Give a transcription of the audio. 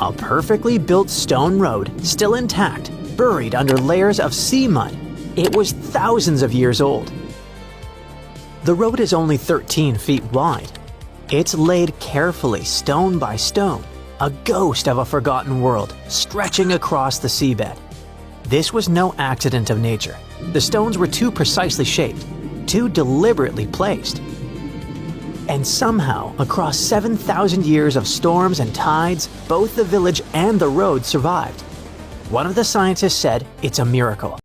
A perfectly built stone road, still intact, buried under layers of sea mud. It was thousands of years old. The road is only 13 feet wide. It's laid carefully, stone by stone, a ghost of a forgotten world stretching across the seabed. This was no accident of nature. The stones were too precisely shaped, too deliberately placed. And somehow, across 7,000 years of storms and tides, both the village and the road survived. One of the scientists said it's a miracle.